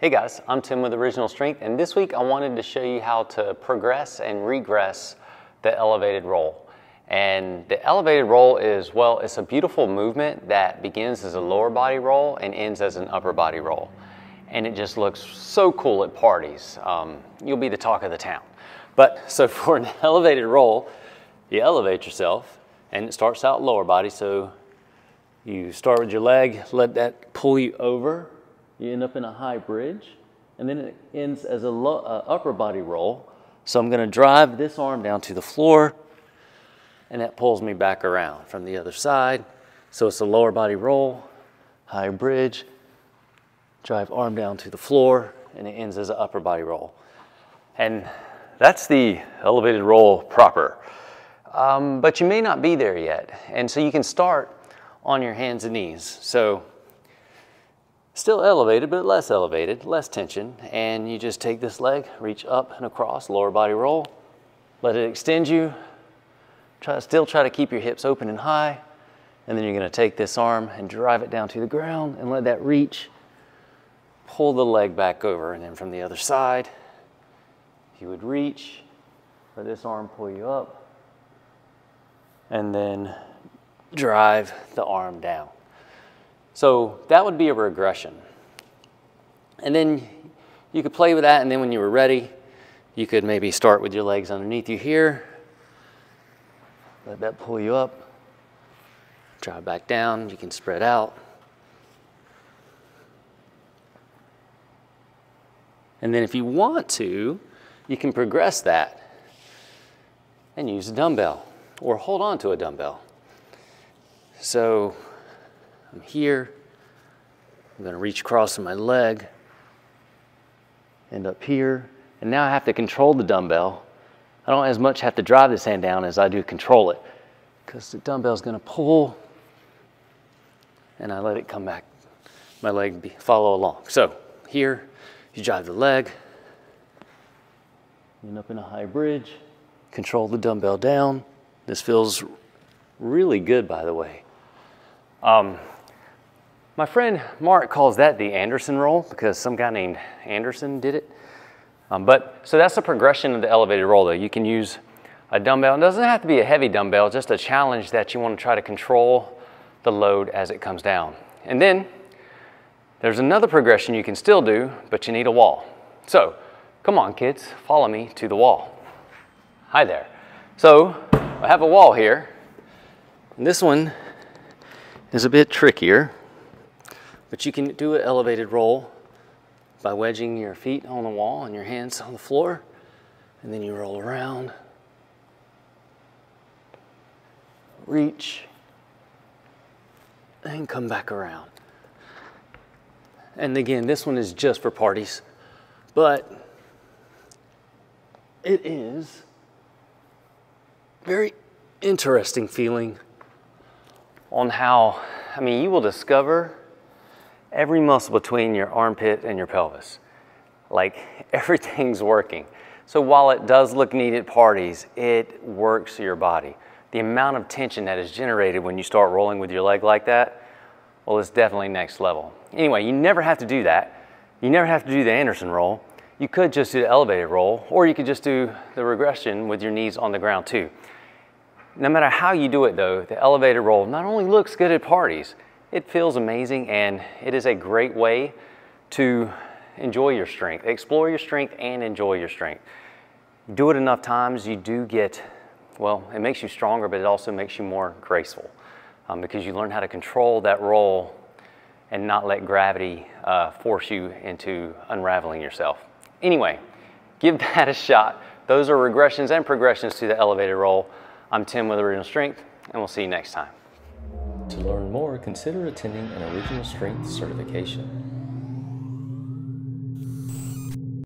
Hey guys, I'm Tim with Original Strength, and this week I wanted to show you how to progress and regress the elevated roll. And the elevated roll is, well, it's a beautiful movement that begins as a lower body roll and ends as an upper body roll. And it just looks so cool at parties. You'll be the talk of the town. But so for an elevated roll, you elevate yourself, and it starts out lower body. So you start with your leg, let that pull you over. You end up in a high bridge, and then it ends as a upper body roll. So I'm gonna drive this arm down to the floor, and that pulls me back around from the other side. So it's a lower body roll, high bridge, drive arm down to the floor, and it ends as an upper body roll. And that's the elevated roll proper. But you may not be there yet. And so you can start on your hands and knees. So still elevated, but less elevated, less tension. And you just take this leg, reach up and across, lower body roll, let it extend you. Still try to keep your hips open and high. And then you're gonna take this arm and drive it down to the ground and let that reach. Pull the leg back over, and then from the other side, you would reach, let this arm pull you up, and then drive the arm down. So that would be a regression. And then you could play with that, and then when you were ready, you could maybe start with your legs underneath you here. Let that pull you up. Drive back down. You can spread out. And then if you want to, you can progress that and use a dumbbell or hold on to a dumbbell. So I'm here, I'm gonna reach across my leg, end up here, and now I have to control the dumbbell. I don't as much have to drive this hand down as I do control it, because the dumbbell's gonna pull, and I let it come back, my leg follow along. So here, you drive the leg, end up in a high bridge, control the dumbbell down. This feels really good, by the way. My friend Mark calls that the Anderson roll because some guy named Anderson did it. So that's the progression of the elevated roll though. You can use a dumbbell. It doesn't have to be a heavy dumbbell, just a challenge that you want to try to control the load as it comes down. And then there's another progression you can still do, but you need a wall. So come on kids, follow me to the wall. Hi there. So I have a wall here. And this one is a bit trickier. But you can do an elevated roll by wedging your feet on the wall and your hands on the floor, and then you roll around, reach, and come back around. And again, this one is just for parties, but it is very interesting feeling on how, you will discover every muscle between your armpit and your pelvis. Like everything's working. So while it does look neat at parties, it works your body. The amount of tension that is generated when you start rolling with your leg like that, well, it's definitely next level. Anyway, you never have to do that. You never have to do the Anderson roll. You could just do the elevated roll, or you could just do the regression with your knees on the ground too. No matter how you do it though, the elevated roll not only looks good at parties, it feels amazing, and it is a great way to enjoy your strength, explore your strength and enjoy your strength. Do it enough times, you do get, well, it makes you stronger, but it also makes you more graceful because you learn how to control that roll and not let gravity force you into unraveling yourself. Anyway, give that a shot. Those are regressions and progressions to the elevated roll. I'm Tim with Original Strength, and we'll see you next time. To learn more, consider attending an Original Strength certification.